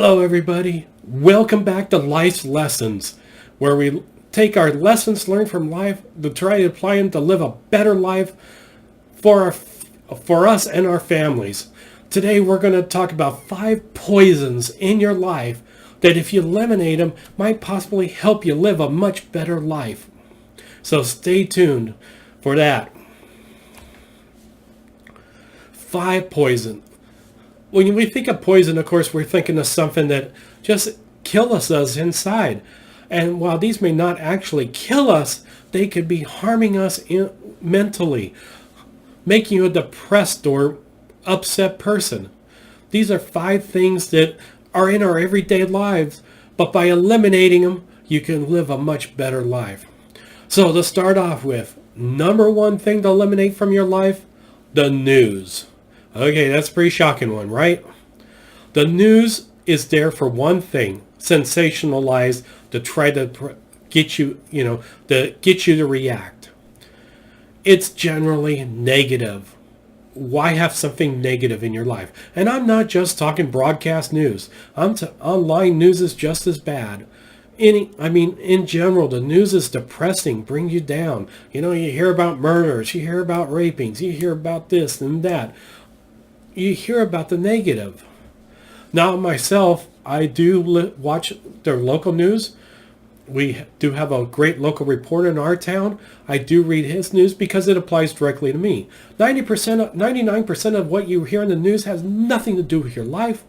Hello everybody, welcome back to Life's Lessons, where we take our lessons learned from life to try to apply them to live a better life for us and our families. Today we're going to talk about 5 poisons in your life that if you eliminate them might possibly help you live a much better life. So stay tuned for that. 5 poison. When we think of poison, of course, we're thinking of something that just kills us inside. And while these may not actually kill us, they could be harming us mentally, making you a depressed or upset person. These are 5 things that are in our everyday lives, but by eliminating them, you can live a much better life. So to start off with, number 1 thing to eliminate from your life, the news. Okay, that's a pretty shocking one, right? The news is there for one thing, sensationalized to try to get you, to react. It's generally negative. Why have something negative in your life? And I'm not just talking broadcast news. Online news is just as bad. In general, the news is depressing, bring you down. You hear about murders, you hear about rapings, you hear about this and that. You hear about the negative. Now, myself, I do watch their local news. We do have a great local reporter in our town. I do read his news because it applies directly to me. 99% of what you hear in the news has nothing to do with your life.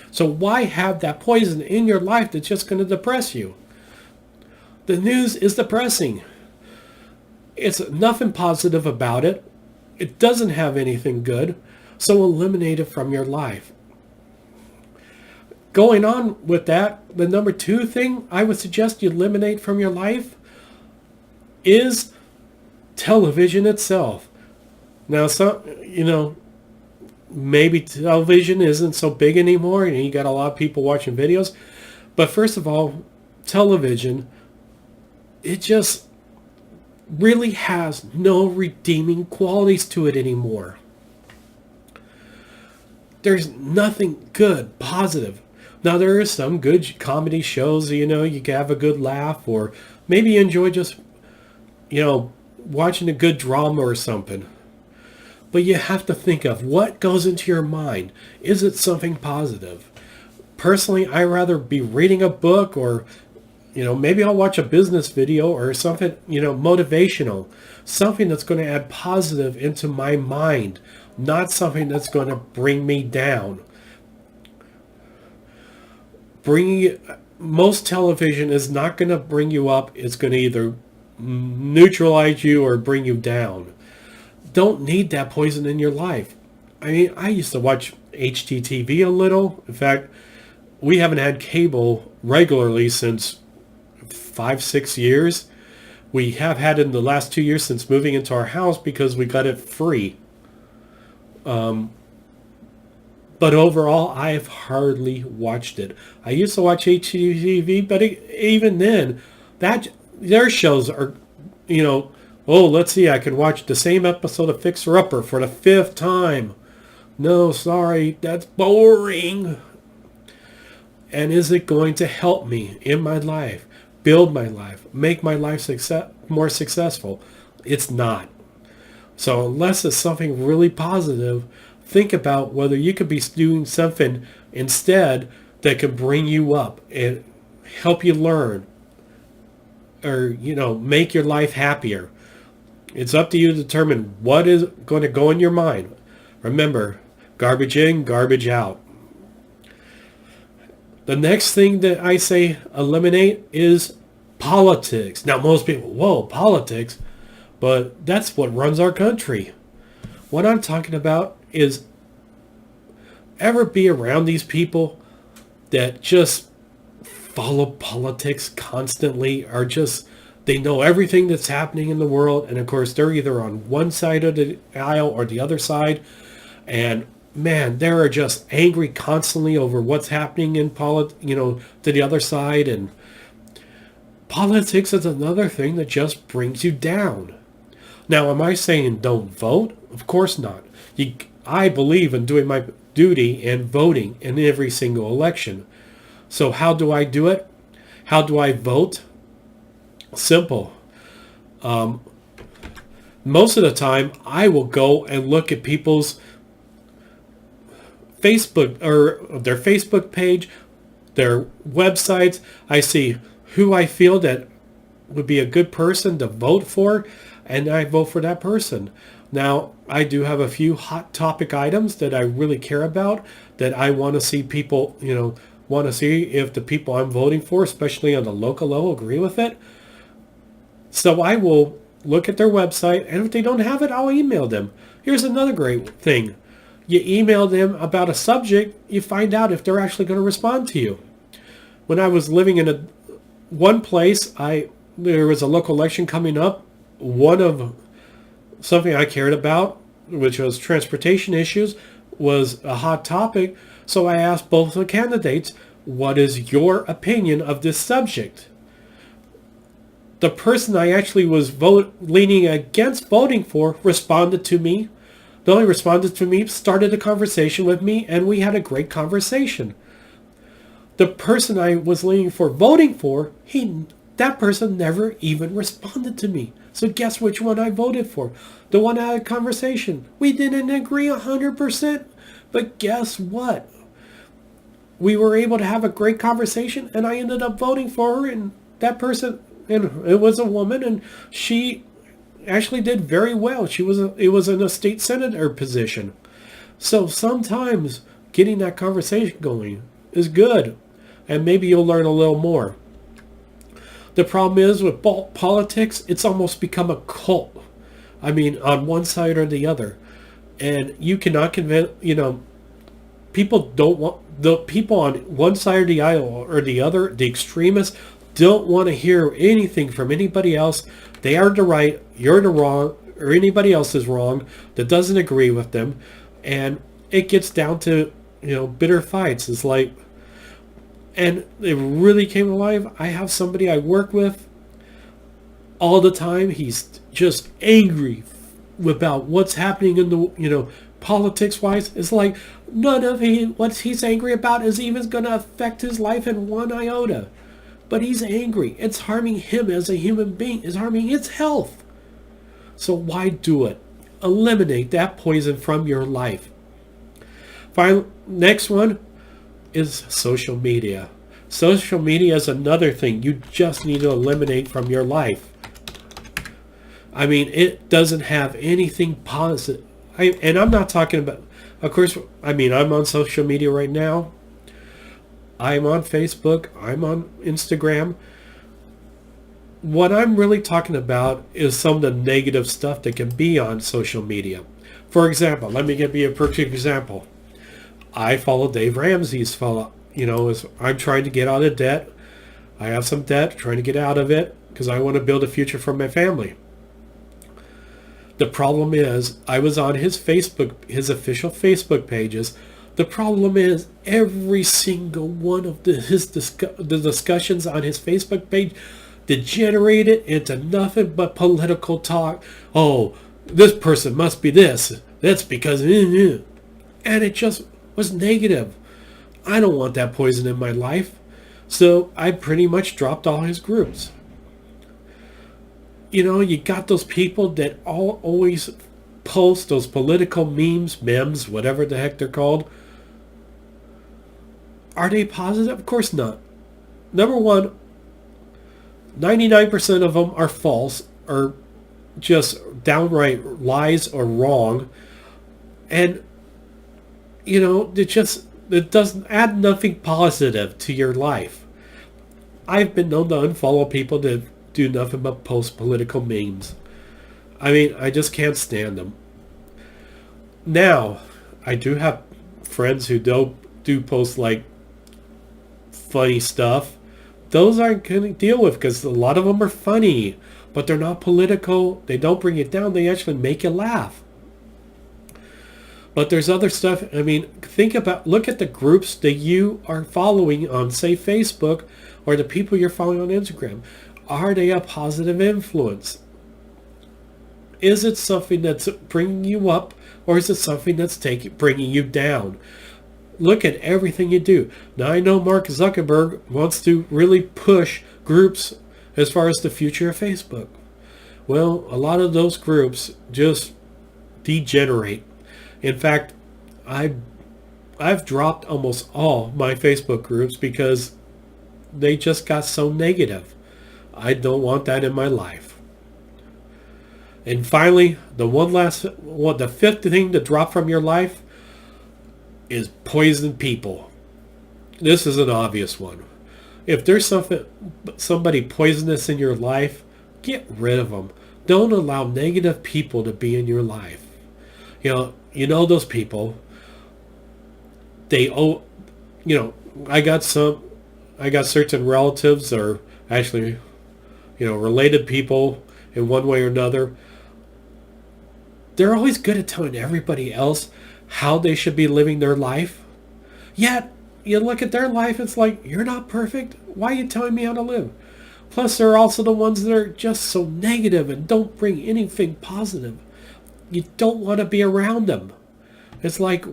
So why have that poison in your life that's just going to depress you? The news is depressing. It's nothing positive about it. It doesn't have anything good. So eliminate it from your life. Going on with that, the number 2 thing I would suggest you eliminate from your life is television itself. Now, maybe television isn't so big anymore, and you got a lot of people watching videos. But first of all, television, it just really has no redeeming qualities to it anymore. There's nothing good, positive. Now, there are some good comedy shows, you can have a good laugh, or maybe you enjoy just, watching a good drama or something. But you have to think of what goes into your mind. Is it something positive? Personally, I'd rather be reading a book, or, maybe I'll watch a business video or something, motivational. Something that's going to add positive into my mind. Not something that's going to bring me down. Most television is not going to bring you up. It's going to either neutralize you or bring you down. Don't need that poison in your life. I used to watch HGTV a little. In fact, we haven't had cable regularly since 5-6 years. We have had it in the last 2 years since moving into our house because we got it free. But overall, I've hardly watched it. I used to watch HGTV, but even then, their shows are, let's see, I can watch the same episode of Fixer Upper for the 5th time. No, sorry, that's boring. And is it going to help me in my life, build my life, make my life more successful? It's not. So unless it's something really positive, think about whether you could be doing something instead that could bring you up and help you learn, or, make your life happier. It's up to you to determine what is going to go in your mind. Remember, garbage in, garbage out. The next thing that I say eliminate is politics. Now, most people, whoa, politics? But that's what runs our country. What I'm talking about is ever be around these people that just follow politics constantly, or just they know everything that's happening in the world, and of course they're either on one side of the aisle or the other side, and man, they're just angry constantly over what's happening in to the other side. And politics is another thing that just brings you down. Now, am I saying don't vote? Of course not. I believe in doing my duty and voting in every single election. So how do I do it? How do I vote? Simple. Most of the time, I will go and look at people's Facebook or their Facebook page, their websites. I see who I feel that would be a good person to vote for, and I vote for that person. Now, I do have a few hot topic items that I really care about that I want to see people, want to see if the people I'm voting for, especially on the local level, agree with it. So I will look at their website, and if they don't have it, I'll email them. Here's another great thing. You email them about a subject, you find out if they're actually going to respond to you. When I was living in one place, there was a local election coming up. One of something I cared about, which was transportation issues, was a hot topic. So I asked both the candidates, what is your opinion of this subject? The person I actually was leaning against voting for responded to me. Not only responded to me, started a conversation with me, and we had a great conversation. The person I was leaning for voting for, that person never even responded to me. So guess which one I voted for? The one I had a conversation. We didn't agree 100%, but guess what? We were able to have a great conversation, and I ended up voting for her, and that person, and it was a woman, and she actually did very well. It was in a state senator position. So sometimes getting that conversation going is good, and maybe you'll learn a little more. The problem is with politics, it's almost become a cult. I mean, on one side or the other. And you cannot convince, people don't want, the people on one side of the aisle or the other, the extremists, don't want to hear anything from anybody else. They are the right, you're the wrong, or anybody else is wrong that doesn't agree with them. And it gets down to, bitter fights. It's like, and it really came alive. I have somebody I work with all the time. He's just angry about what's happening in the, politics-wise. It's like none of what he's angry about is even going to affect his life in one iota. But he's angry. It's harming him as a human being. It's harming his health. So why do it? Eliminate that poison from your life. Finally, next one is social media. Social media is another thing you just need to eliminate from your life. I mean, it doesn't have anything positive. And I'm not talking about, of course, I'm on social media right now. I'm on Facebook. I'm on Instagram. What I'm really talking about is some of the negative stuff that can be on social media. For example, let me give you a perfect example. I follow Dave Ramsey's I'm trying to get out of debt. I have some debt, trying to get out of it because I want to build a future for my family. The problem is, I was on his official Facebook pages. The problem is, every single one of the discussions on his Facebook page degenerated into nothing but political talk. Oh, this person must be this. That's because... And it just was negative. I don't want that poison in my life. So I pretty much dropped all his groups. You got those people that always post those political memes, whatever the heck they're called. Are they positive? Of course not. Number one, 99% of them are false or just downright lies or wrong. And, it doesn't add nothing positive to your life. I've been known to unfollow people that do nothing but post political memes. I just can't stand them. Now, I do have friends who do post funny stuff. Those aren't going to deal with because a lot of them are funny, but they're not political. They don't bring it down. They actually make you laugh. But there's other stuff. Look at the groups that you are following on, say, Facebook, or the people you're following on Instagram. Are they a positive influence? Is it something that's bringing you up, or is it something that's bringing you down? Look at everything you do. Now, I know Mark Zuckerberg wants to really push groups as far as the future of Facebook. Well, a lot of those groups just degenerate. In fact, I've dropped almost all my Facebook groups because they just got so negative. I don't want that in my life. And finally, the fifth thing to drop from your life is poison people. This is an obvious one. If there's somebody poisonous in your life, get rid of them. Don't allow negative people to be in your life. You know those people. I got certain relatives, or actually, related people in one way or another. They're always good at telling everybody else how they should be living their life. Yet, you look at their life, it's like, you're not perfect. Why are you telling me how to live? Plus, they're also the ones that are just so negative and don't bring anything positive. You don't want to be around them. It's like,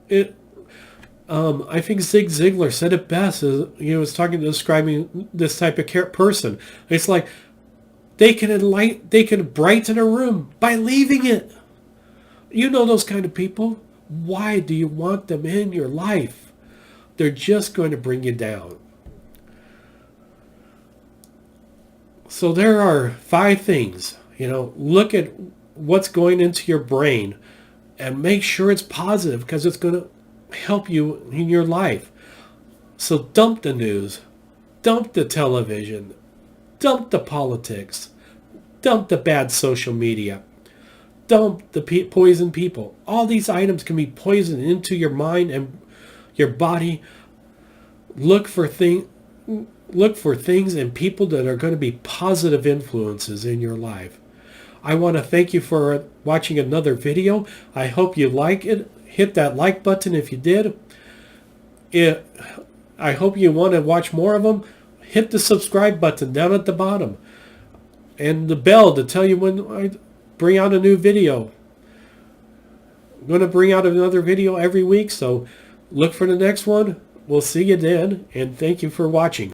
I think Zig Ziglar said it best. He was describing this type of person. It's like, they can brighten a room by leaving it. You know those kind of people. Why do you want them in your life? They're just going to bring you down. So there are 5 things. Look at what's going into your brain and make sure it's positive, because it's going to help you in your life. So dump the news, dump the television, dump the politics, dump the bad social media, dump the poison people. All these items can be poisoned into your mind and your body. Look for things and people that are going to be positive influences in your life. I want to thank you for watching another video. I hope you like it. Hit that like button if you did. I hope you want to watch more of them. Hit the subscribe button down at the bottom, and the bell to tell you when I bring out a new video. I'm going to bring out another video every week, so look for the next one. We'll see you then, and thank you for watching.